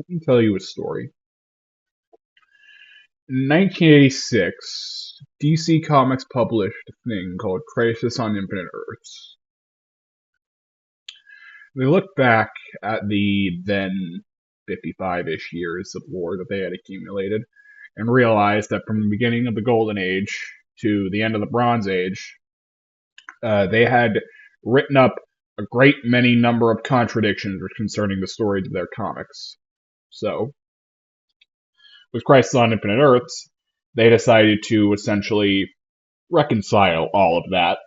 Let me tell you a story. In 1986, DC Comics published a thing called Crisis on Infinite Earths. They looked back at the then 55-ish years of lore that they had accumulated and realized that from the beginning of the Golden Age to the end of the Bronze Age, they had written up a great many number of contradictions concerning the stories of their comics. So, with Crisis on Infinite Earths, they decided to essentially reconcile all of that,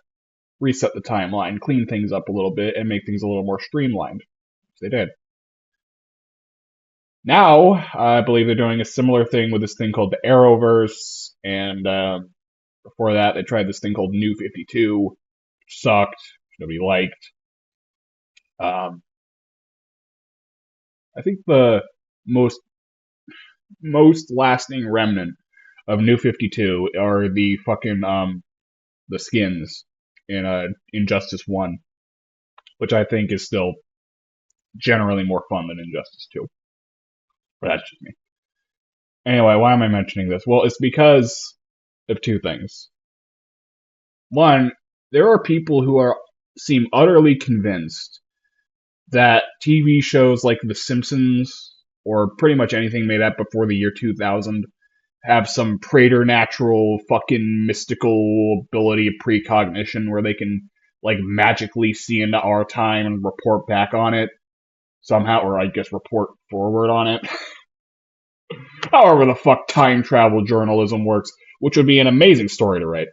reset the timeline, clean things up a little bit, and make things a little more streamlined. Which they did. Now, I believe they're doing a similar thing with this thing called the Arrowverse, and before that, they tried this thing called New 52, which sucked, which nobody liked. Um, I think the most lasting remnant of New 52 are the fucking the skins in Injustice 1, which I think is still generally more fun than Injustice 2. But that's just me. Anyway, why am I mentioning this? Well, it's because of two things. One, there are people who seem utterly convinced that TV shows like The Simpsons or pretty much anything made up before the year 2000 have some preternatural fucking mystical ability of precognition where they can like magically see into our time and report back on it somehow, or I guess report forward on it. However the fuck time travel journalism works, which would be an amazing story to write.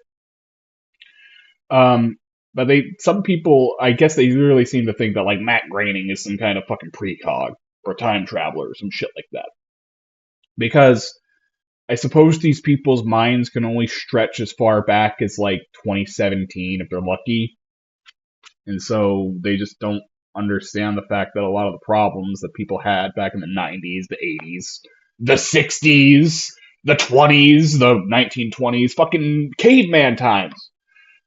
But some people, I guess they really seem to think that like Matt Groening is some kind of fucking precog or time traveler or some shit like that. Because I suppose these people's minds can only stretch as far back as like 2017 if they're lucky. And so they just don't understand the fact that a lot of the problems that people had back in the 90s, the 80s, the 60s, the 20s, the 1920s, fucking caveman times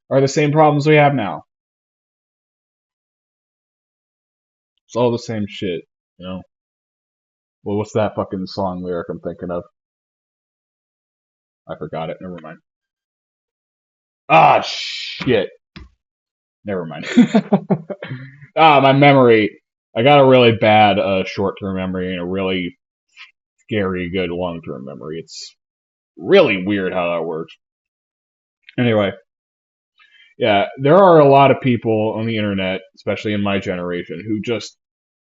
are the same problems we have now. It's all the same shit, you know? Well, what's that fucking song lyric I'm thinking of? I forgot it. Never mind. Ah, shit. Never mind. My memory. I got a really bad short-term memory and a really scary good long-term memory. It's really weird how that works. Anyway, yeah, there are a lot of people on the internet, especially in my generation, who just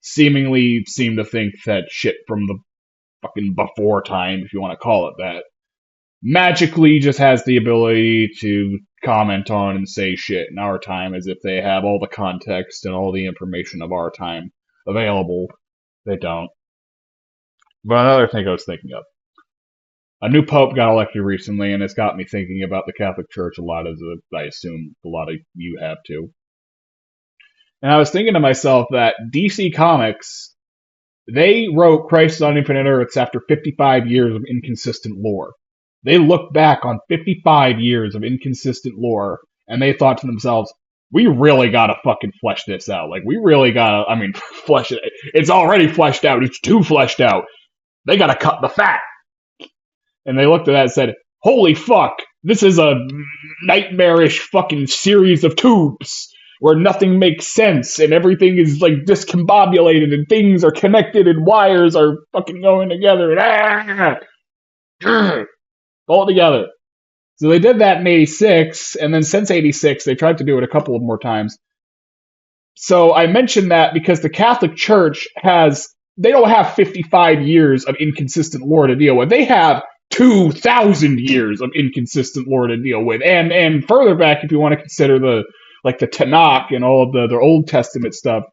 seemingly seem to think that shit from the fucking before time, if you want to call it that, magically just has the ability to comment on and say shit in our time as if they have all the context and all the information of our time available. They don't. But another thing I was thinking of. A new pope got elected recently, and it's got me thinking about the Catholic Church a lot, as I assume a lot of you have too. And I was thinking to myself that DC Comics, they wrote Crisis on Infinite Earths after 55 years of inconsistent lore. They looked back on 55 years of inconsistent lore, and they thought to themselves, we really gotta fucking flesh this out. Like, we really gotta, flesh it. It's already fleshed out. It's too fleshed out. They gotta cut the fat. And they looked at that and said, holy fuck, this is a nightmarish fucking series of tubes where nothing makes sense and everything is like discombobulated and things are connected and wires are fucking going together and all together. So they did that in 86, and then since 86 they tried to do it a couple of more times. So I mentioned that because the Catholic Church they don't have 55 years of inconsistent lore to deal with. They have 2,000 years of inconsistent lore to deal with. And further back, if you want to consider the Tanakh and all of their Old Testament stuff.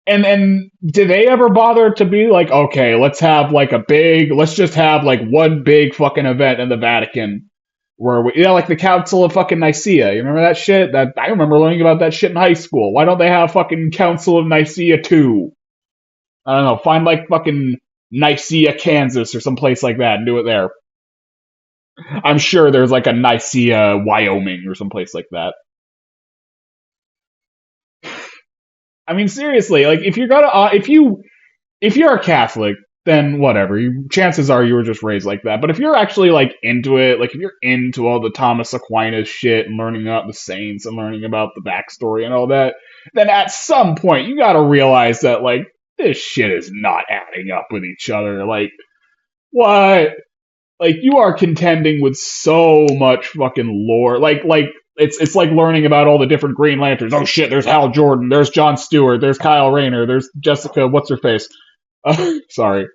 And did they ever bother to be like, okay, let's just have like one big fucking event in the Vatican where like the Council of fucking Nicaea. You remember that shit? I remember learning about that shit in high school. Why don't they have fucking Council of Nicaea 2? I don't know, find like fucking Nicaea, Kansas or someplace like that and do it there. I'm sure there's like a Nicaea, Wyoming or someplace like that. I mean, seriously, like if if you're a Catholic, then whatever. Chances are you were just raised like that. But if you're actually like into it, like if you're into all the Thomas Aquinas shit and learning about the saints and learning about the backstory and all that, then at some point you gotta realize that like this shit is not adding up with each other. Like what? Like you are contending with so much fucking lore. Like it's like learning about all the different Green Lanterns. Oh shit, there's Hal Jordan, there's John Stewart, there's Kyle Rayner, there's Jessica, what's her face? Sorry.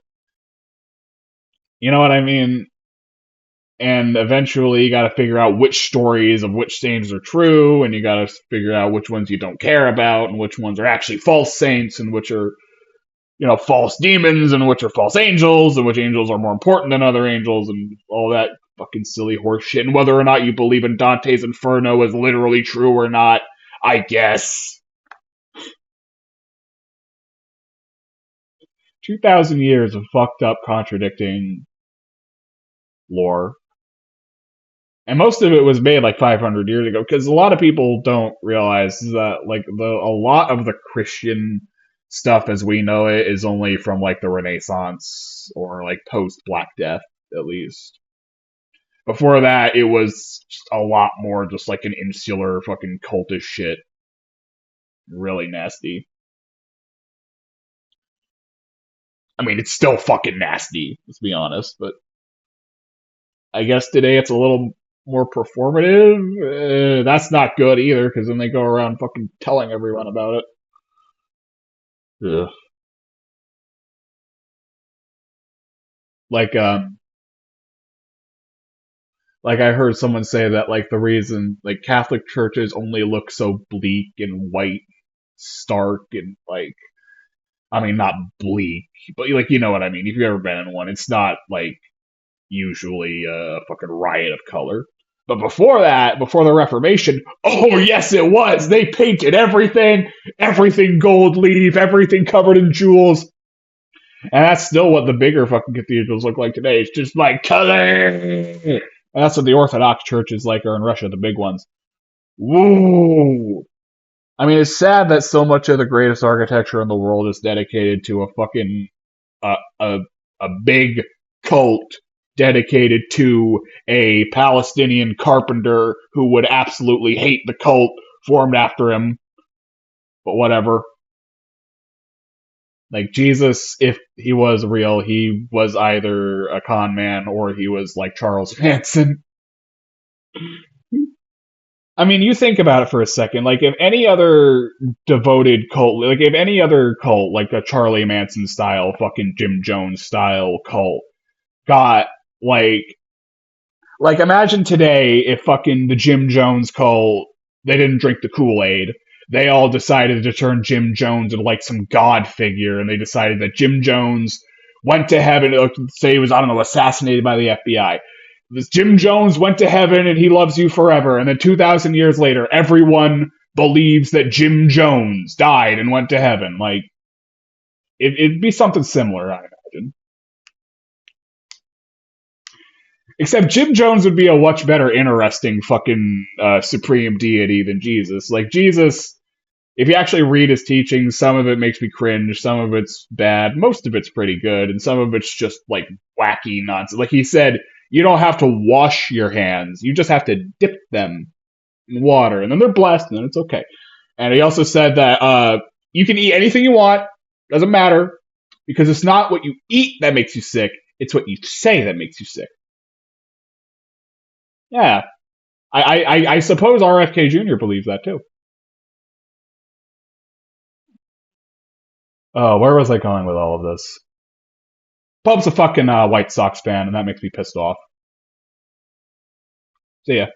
You know what I mean? And eventually you got to figure out which stories of which saints are true, and you got to figure out which ones you don't care about, and which ones are actually false saints, and which are, false demons, and which are false angels, and which angels are more important than other angels, and all that fucking silly horse shit. And whether or not you believe in Dante's Inferno is literally true or not, I guess. 2,000 years of fucked up contradicting lore. And most of it was made like 500 years ago, because a lot of people don't realize that like a lot of the Christian stuff as we know it is only from like the Renaissance or like post Black Death, at least. Before that, it was just a lot more just like an insular fucking cultish shit. Really nasty. I mean, it's still fucking nasty, let's be honest, but I guess today it's a little more performative. That's not good either, because then they go around fucking telling everyone about it. Ugh. Like, like I heard someone say that like the reason like Catholic churches only look so bleak and white, stark, and like, I mean, not bleak, but like you know what I mean. If you've ever been in one, it's not like usually a fucking riot of color. But before that, before the Reformation, oh yes, it was. They painted everything gold leaf, everything covered in jewels, and that's still what the bigger fucking cathedrals look like today. It's just like color. And that's what the Orthodox churches like are in Russia, the big ones. Woo! I mean, it's sad that so much of the greatest architecture in the world is dedicated to a fucking a big cult dedicated to a Palestinian carpenter who would absolutely hate the cult formed after him. But whatever. Like Jesus, if he was real, he was either a con man or he was like Charles Manson. I mean, you think about it for a second. Like, if any other devoted cult, like if any other cult, like a Charlie Manson style, fucking Jim Jones style cult, got like imagine today if fucking the Jim Jones cult, they didn't drink the Kool-Aid. They all decided to turn Jim Jones into like some god figure, and they decided that Jim Jones went to heaven. Say he was, I don't know, assassinated by the FBI. This Jim Jones went to heaven and he loves you forever. And then 2,000 years later, everyone believes that Jim Jones died and went to heaven. Like, it'd be something similar, I imagine. Except Jim Jones would be a much better, interesting fucking supreme deity than Jesus. Like, Jesus, if you actually read his teachings, some of it makes me cringe, some of it's bad, most of it's pretty good, and some of it's just, like, wacky nonsense. Like he said, you don't have to wash your hands, you just have to dip them in water, and then they're blessed, and then it's okay. And he also said that you can eat anything you want, doesn't matter, because it's not what you eat that makes you sick, it's what you say that makes you sick. Yeah. I suppose RFK Jr. believes that too. Oh, where was I going with all of this? Pub's a fucking White Sox fan, and that makes me pissed off. See ya.